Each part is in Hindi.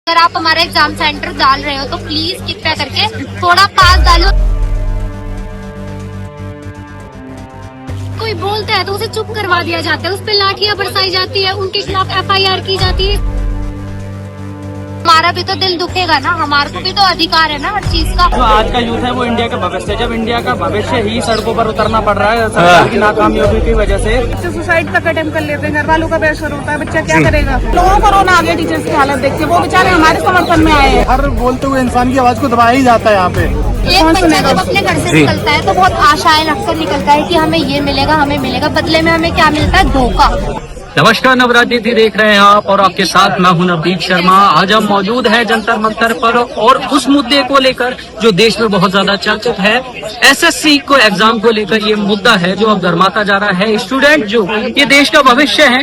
अगर आप हमारा एग्जाम सेंटर डाल रहे हो तो प्लीज कृपया करके थोड़ा पास डालो। कोई बोलता है तो उसे चुप करवा दिया जाता है, उस पर लाठियां बरसाई जाती है, उनके खिलाफ FIR की जाती है। हमारा भी तो दिल दुखेगा ना, हमारे को भी तो अधिकार है ना हर चीज का। जो आज का यूथ है वो इंडिया का भविष्य है। जब इंडिया का भविष्य ही सड़कों पर उतरना पड़ रहा है सरकार की नाकामयाबी की वजह से, बच्चे सुसाइड तक अटेम्प्ट कर लेते हैं, घर वालों का प्रेशर होता है, बच्चा क्या करेगा। लोगों को रोना आ गया टीचर्स की हालत देख के, वो बेचारे हमारे समर्थन में आए हैं। हर बोलते हुए इंसान की आवाज को दबाया ही जाता है यहाँ पे। एक बच्चा जब अपने घर से निकलता है तो बहुत आशाएं रखकर निकलता है कि हमें ये मिलेगा, हमें मिलेगा, बदले में हमें क्या मिलता है? धोखा। नमस्कार, नवरात्रि देख रहे हैं आप और आपके साथ मैं हूं नवदीप शर्मा। आज हम मौजूद हैं जंतर मंतर पर और उस मुद्दे को लेकर जो देश में बहुत ज्यादा चर्चित है, SSC को एग्जाम को लेकर ये मुद्दा है जो अब गरमाता जा रहा है। स्टूडेंट जो ये देश का भविष्य है,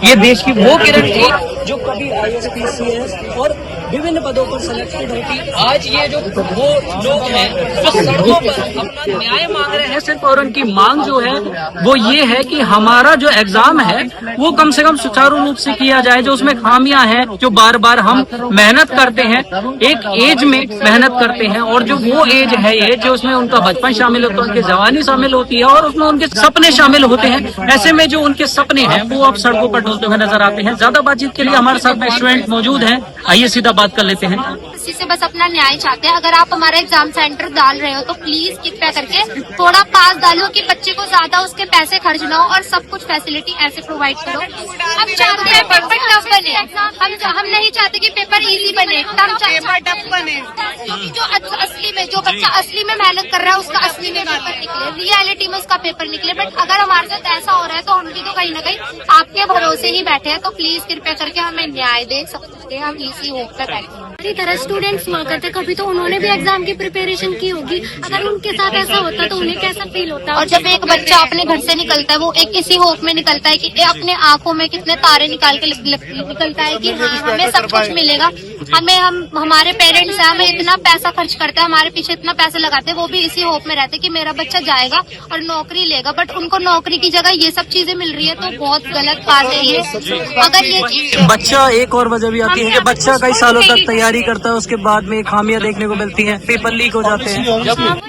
ये देश की वो किरण थी जो कभी IAS PCS और विभिन्न पदों पर सिलेक्टेड होती। आज ये जो वो लोग हैं जो सड़कों पर अपना न्याय मांग रहे हैं सिर्फ, और उनकी मांग जो है वो ये है कि हमारा जो एग्जाम है वो कम से कम सुचारू रूप से किया जाए। जो उसमें खामियां हैं, जो बार बार हम मेहनत करते हैं, एक एज में मेहनत करते हैं और जो वो एज है ये जो उसमें उनका बचपन शामिल होता है, उनकी जवानी शामिल होती है और उसमें उनके सपने शामिल होते हैं। ऐसे में जो उनके सपने हैं वो अब सड़कों पर डोलते हुए नजर आते हैं। ज्यादा बातचीत के लिए हमारे साथ स्टूडेंट मौजूद हैं, आइए सीधा बात कर लेते हैं। इसी से बस अपना न्याय चाहते हैं। अगर आप हमारा एग्जाम सेंटर डाल रहे हो तो प्लीज कृपया करके थोड़ा पास डालो कि बच्चे को ज्यादा उसके पैसे खर्च ना हो और सब कुछ फैसिलिटी ऐसे प्रोवाइड करो। हम चाहते हैं पेपर टफ बने, हम नहीं चाहते कि पेपर इजी बने, हम पेपर टफ बने। जो असली में जो बच्चा असली में मेहनत कर रहा है उसका असली में पेपर निकले, रियलिटी में उसका पेपर निकले। बट अगर हमारे साथ ऐसा हो रहा है तो हम भी तो कहीं ना कहीं आपके भरोसे ही बैठे हैं, तो प्लीज कृपया करके हमें न्याय दे सकते हैं। हम इसी होप पे बैठे हैं। इसी तरह स्टूडेंट्स हुआ करते, कभी तो उन्होंने भी एग्जाम की प्रिपरेशन की होगी। अगर उनके साथ ऐसा होता तो उन्हें कैसा फील होता। और जब एक बच्चा अपने घर से निकलता है वो एक इसी होप में निकलता है कि अपने आंखों में कितने तारे निकाल के निकलता है कि हाँ हमें सब कुछ मिलेगा, हम हमारे पेरेंट्स हैं, हमें इतना पैसा खर्च करते हैं, हमारे पीछे इतना पैसा लगाते हैं, वो भी इसी होप में रहते हैं कि मेरा बच्चा जाएगा और नौकरी लेगा। बट उनको नौकरी की जगह ये सब चीजें मिल रही है तो बहुत गलत बात है ये। अगर ये चीज बच्चा एक और वजह भी आती है कि बच्चा कई सालों तक तैयारी करता है, उसके बाद में खामियां देखने को मिलती हैं, पेपर लीक हो जाते हैं।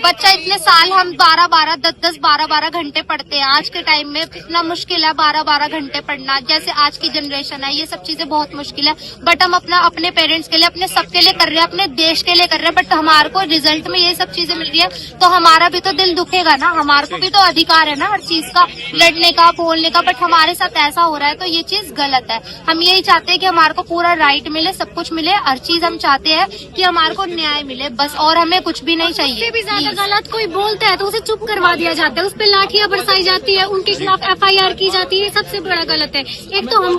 बच्चा इतने साल हम 12-12, 10-10, 12-12 घंटे पढ़ते हैं। आज के टाइम में इतना मुश्किल है 12-12 घंटे पढ़ना, जैसे आज की जनरेशन है, ये सब चीजें बहुत मुश्किल है। बट हम अपने पेरेंट्स के लिए, अपने सबके लिए कर रहे हैं, अपने देश के लिए कर रहे हैं। बट हमारे को रिजल्ट में ये सब चीजें मिल रही है तो हमारा भी तो दिल दुखेगा ना, हमारे को भी तो अधिकार है ना हर चीज का, लड़ने का, बोलने का। बट हमारे साथ ऐसा हो रहा है तो ये चीज गलत है। हम यही चाहते हैं कि हमारे को पूरा राइट मिले, सब कुछ मिले, हर चीज हम चाहते हैं कि हमारे को न्याय मिले बस, और हमें कुछ भी नहीं चाहिए। भी ज्यादा गलत कोई बोलता है तो उसे चुप करवा दिया जाता है, उस पर लाठियां बरसाई जाती है, उनके खिलाफ FIR की जाती है। सबसे बड़ा गलत है। एक तो हम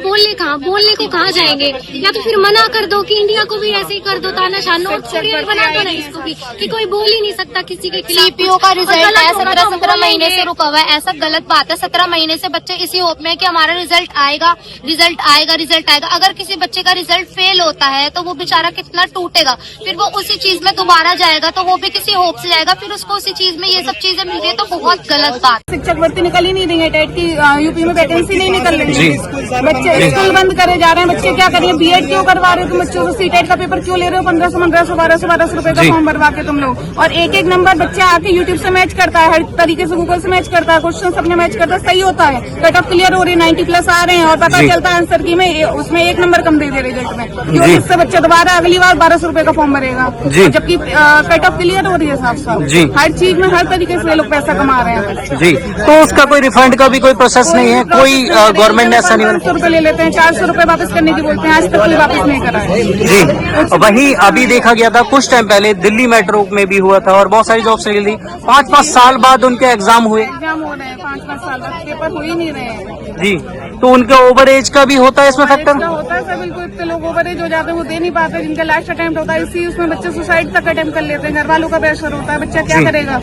बोलने को कहाँ जाएंगे, या तो फिर मना कर दो कि इंडिया को भी ऐसे ही कर दो, तानाशाह नोट बना दो ना इसको भी कि कोई बोल ही नहीं सकता किसी के खिलाफ। CPO का रिजल्ट है 17 महीने से रुका हुआ है, ऐसा गलत बात है। 17 महीने से बच्चे इसी होप में कि हमारा रिजल्ट आएगा, रिजल्ट आएगा, रिजल्ट आएगा। अगर किसी बच्चे का रिजल्ट फेल होता है तो वो बेचारा कितना टूटेगा, फिर वो उसी चीज में दोबारा जाएगा तो वो भी किसी होप से जाएगा, फिर उसको उसी चीज में ये सब चीजें मिल रही है तो बहुत गलत बात। शिक्षक भर्ती निकल ही नहीं रही है, टेट की यूपी में वैकेंसी नहीं निकल रही है, बच्चे स्कूल बंद करे जा रहे हैं। बच्चे क्या करिए, BEd क्यों करवा रहे हो तुम बच्चों को, CTET का पेपर क्यों ले रहे हो 1500, 1500, 1200 रुपए का फॉर्म भरवा के तुम लोग। और एक नंबर बच्चा आके यूट्यूब से मैच करता है, हर तरीके से गूगल से मैच करता है, क्वेश्चन अपने मैच करता है, सही होता है, कट ऑफ क्लियर हो रही है, 90+ आ रहे हैं और पता चलता है आंसर की में उसमें 1 नंबर कम दे रिजल्ट में, इससे बच्चा दोबारा अगली बार 1200 रुपए का फॉर्म भरेगा, जबकि कट ऑफ क्लियर हो रही है साफ साफ। हर चीज में हर तरीके से लोग पैसा कमा रहे हैं जी। तो उसका कोई रिफंड का भी कोई प्रोसेस नहीं है, कोई गवर्नमेंट ने ऐसा नहीं। 500 रुपए ले लेते हैं, 400 रुपए वापस करने की बोलते हैं, आज तक कोई वापस नहीं करा है जी। वही अभी देखा गया था कुछ टाइम पहले दिल्ली मेट्रो में भी हुआ था और बहुत सारी जॉब्स निकली थी, 5-5 साल बाद उनके एग्जाम हुए। एग्जाम हो रहे हैं 5-5 साल बाद, पेपर हो ही नहीं रहे हैं जी। तो उनके ओवर एज का भी होता है इसमें फैक्टर? होता है सर, बिल्कुल। इतने लोग ओवर एज हो जाते हैं वो दे नहीं पाते, जिनका लास्ट अटेम्प्ट होता है, इसी उसमें बच्चे सुसाइड तक अटेम्प्ट कर लेते हैं, घर वालों का प्रेशर होता है, बच्चा क्या करेगा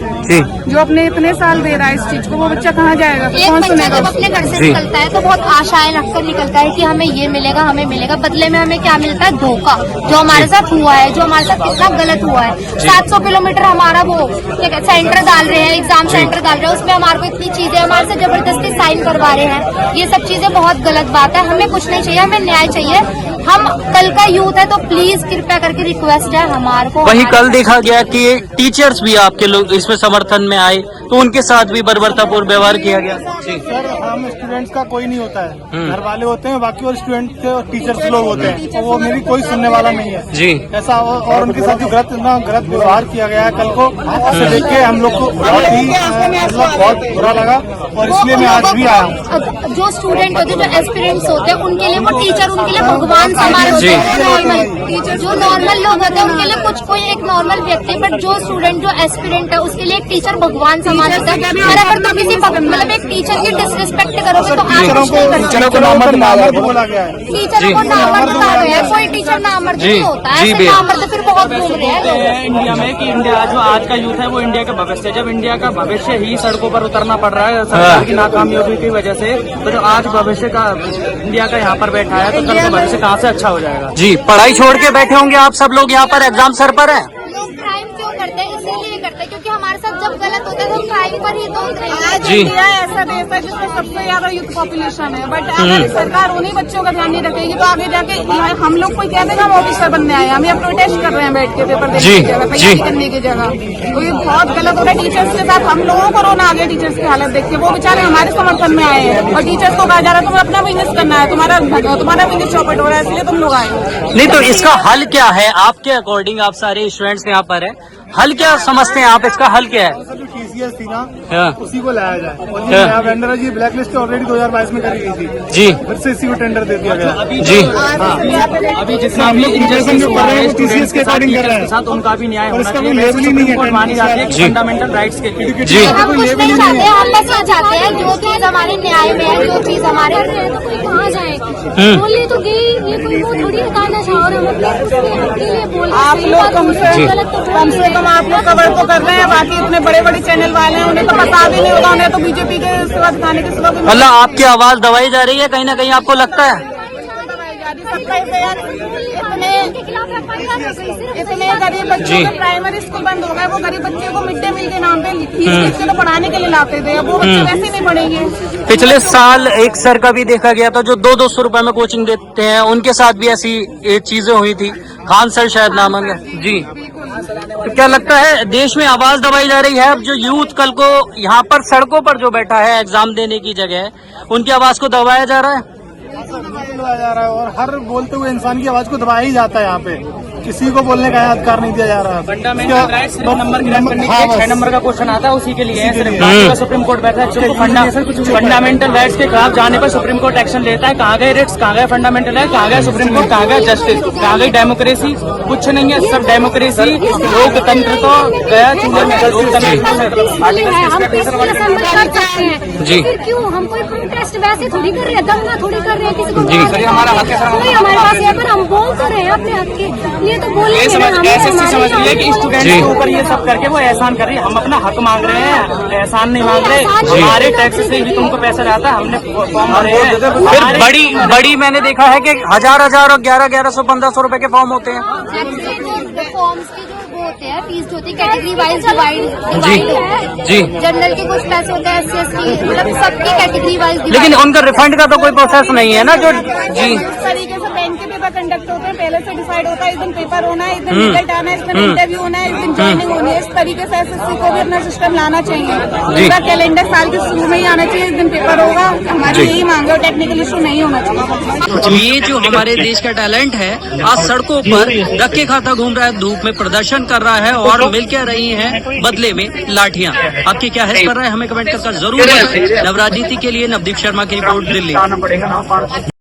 जो अपने इतने साल दे रहा है इस चीज को, वो बच्चा कहाँ जाएगा, कौन सुनेगा। जब अपने घर से निकलता है तो बहुत आशाएं रखकर निकलता है कि हमें ये मिलेगा, हमें मिलेगा, बदले में हमें क्या मिलता है? धोखा। जो हमारे साथ हुआ है, जो हमारे साथ कितना गलत हुआ है। 700 किलोमीटर हमारा वो सेंटर डाल रहे हैं, एग्जाम सेंटर डाल रहे हैं, उसमें हमारे को इतनी चीजें हमारे से जबरदस्ती साइन करवा रहे हैं, ये सब चीजें बहुत गलत बात है। हमें कुछ नहीं चाहिए, हमें न्याय चाहिए। हम कल का यूथ है, तो प्लीज कृपया करके रिक्वेस्ट है हमारे को। वहीं कल देखा गया कि टीचर्स भी आपके लोग इसमें समर्थन में आए, तो उनके साथ भी बर्बरतापूर्ण व्यवहार किया गया। जी सर, हम स्टूडेंट्स का कोई नहीं होता है, घर वाले होते हैं, बाकी और स्टूडेंट और टीचर्स लोग होते हैं, तो वो मेरी कोई सुनने वाला नहीं है जी। ऐसा। और उनके साथ जो गलत व्यवहार किया गया है कल को, उसे देख के हम लोग को बहुत बुरा लगा, और इसलिए मैं आज भी आया हूँ। जो स्टूडेंट होते हैं, जो एस्पिरेंट्स होते हैं, उनके लिए वो टीचर उनके लिए भगवान समान होते हैं। नॉर्मल जो नॉर्मल लोग होते हैं उनके लिए कोई एक नॉर्मल व्यक्ति, बट जो स्टूडेंट जो एस्पिरेंट है उसके लिए एक टीचर भगवान समान होता है। और अगर तुम किसी मतलब एक टीचर की डिसरिस्पेक्ट करोगे तो आप कुछ नहीं कर सकते। नामर्द बोला गया है, टीचरों को नामर्द कहा गया है, कोई टीचर नामर्द नहीं होता है। ऐसे नामर्द फिर बहुत घूम रहे हैं लोग इंडिया में कि इंडिया जो आज का यूथ है वो इंडिया का भविष्य है। जब इंडिया का भविष्य ही सड़कों पर उतरना पड़ रहा है सरकार की नाकामयाबी की वजह से, तो जो आज भविष्य का इंडिया का यहाँ पर बैठा है, तो कल का भविष्य कहाँ से अच्छा हो जाएगा। जी, पढ़ाई छोड़ के बैठे होंगे आप सब लोग यहाँ पर, एग्जाम सर पर है। लोग क्राइम क्यों करते हैं? इसीलिए करते हैं क्योंकि हमारे साथ जब गलत होता है तो क्राइम पर ही तो उतरेंगे। आज जी। इंडिया ऐसा देश है जिसमें सबसे ज्यादा यूथ पॉपुलेशन है, बट अगर सरकार उन्हीं बच्चों का ध्यान नहीं रखेगी तो आगे जाके हम लोग कोई कहते हैं हम ऑफिसर बनने आए, हम यहाँ प्रोटेस्ट कर रहे हैं बैठ के पेपर देने की जगह, तैयारी करने की जगह। तो ये बहुत गलत हो रहा है टीचर्स के साथ। हम लोगों को रोना आ गया टीचर्स की हालत देख के। वो बेचारे हमारे समर्थन में आए हैं और टीचर्स को कहा जा रहा है तुम्हें अपना बिजनेस करना है, तुम्हारा बिजनेस चौपट हो रहा है, इसलिए तुम लोग आए। नहीं तो इसका हल क्या है आपके अकॉर्डिंग? आप सारे स्टूडेंट्स यहाँ पर है, हल क्या समझते हैं आप? इसका हल क्या है? सर, जो TCS थी ना, हाँ। उसी को लाया जाए। और ये नया वेंडर है, ये ब्लैक लिस्ट ऑलरेडी 2022 में करी गई थी जी, फिर से इसी को टेंडर दे दिया गया। जी। अभी जितना हम भी लोग इंजस्टिस जो कर रहे हैं वो TCS के अकॉर्डिंग कर रहे हैं, साथ उनका भी न्याय और होना इसका चाहिए। कोई लेबल ही नहीं है, सुप्रीम कोर्ट मानी जाती है जी। फंडामेंटल राइट्स के लिए। जी। हम कुछ नहीं चाहते, हम बस ये चाहते हैं जो चीज हमारे न्याय में है, जो चीज हमारे कहाँ जाए बोलने तो गई, ये कोई वो थोड़ी हटाना चाहो। और हम अपने बोल आप लोग कम से कम आप लोग कवर तो कर रहे हैं, बाकी इतने बड़े बड़े चैनल वाले हैं उन्हें तो पता भी नहीं होगा, उन्हें तो बीजेपी के सिवा दिखाने के सिवा मतलब आपकी आवाज दबाई जा रही है कहीं ना कहीं, आपको लगता है? इतने गरीब बच्चों के प्राइमरी स्कूल बंद हो गए। वो गरीब बच्चे को मिड डे मील के नाम पे फीस तो पढ़ाने के लिए लाते थे, अब वो बच्चे वैसे नहीं पढ़ेंगे। पिछले साल एक सर का भी देखा गया था जो 200-200 रुपए में कोचिंग देते हैं, उनके साथ भी ऐसी चीजें हुई थी। खान सर शायद नाम है जी। तो क्या लगता है देश में आवाज दबाई जा रही है? अब जो यूथ कल को यहाँ पर सड़कों पर जो बैठा है एग्जाम देने की जगह, उनकी आवाज को दबाया जा रहा है। दबाया जा रहा है और हर बोलते हुए इंसान की आवाज को दबाया ही जाता है। यहाँ पे किसी को बोलने का अधिकार नहीं दिया जा रहा है। फंडामेंटल राइट्स नंबर क्रैक करने के लिए 6 नंबर का क्वेश्चन आता है, उसी के लिए है सिर्फ। बाकी का सुप्रीम कोर्ट बैठा है, फंडामेंटल राइट्स के खिलाफ जाने पर सुप्रीम कोर्ट एक्शन लेता है। कहाँ गए रिट्स, कहाँ गए फंडामेंटल राइट, कहाँ गए सुप्रीम कोर्ट, कहाँ गए जस्टिस, कहाँ गई डेमोक्रेसी? कुछ नहीं है, सब डेमोक्रेसी लोकतंत्र तो गया चूल्हे में। जी क्यों हम कोई प्रोटेस्ट वैसे थोड़ी कर रहे हैं, दंगा थोड़ी कर रहे हैं किसी को। जी। हमारा हक है, हमारे पास है, पर हम बोल तो रहे हैं अपने हक के लिए, तो बोलेंगे ना। ऐसे समझ लिया कि स्टूडेंट के ऊपर ये सब करके वो एहसान कर रही है। हम अपना हक मांग रहे हैं, एहसान नहीं मांग रहे। हमारे टैक्स से भी तुमको पैसा जाता है, हमने फॉर्म भरे हैं। फिर बड़ी मैंने देखा है कि हजार और 1100 1500 रुपए के फॉर्म होते हैं। फॉर्म्स के जो होते हैं फीस जो होती है कैटेगरी वाइज डिवाइड है जी। जनरल के कुछ पैसे होते हैं, SC ST मतलब सबकी कैटेगरी वाइज। लेकिन उनका रिफंड का तो कोई प्रोसेस नहीं है ना जो जी। इस तरीके से बैंक के पेपर कंडक्ट होते हैं, पहले से डिसाइड होता है इस दिन पेपर होना है, इस दिन रिजल्ट आना है, इस दिन इंटरव्यू होना है, इस दिन ज्वाइनिंग होनी है। इस तरीके से SSC को भी अपना सिस्टम लाना चाहिए। पूरा कैलेंडर साल के शुरू में ही आना चाहिए, इस दिन पेपर होगा। हमारी यही मांग है, टेक्निकल इशू नहीं होना चाहिए। ये जो हमारे देश का टैलेंट है आज सड़कों पर रखे खाता घूम रहा है, धूप में प्रदर्शन कर रहा है और मिल क्या रही है बदले में लाठियां। आपकी क्या हैस कर रहा है हमें कमेंट कर जरूर बताएं। नवराजनीति के लिए नवदीप शर्मा की रिपोर्ट, दिल्ली।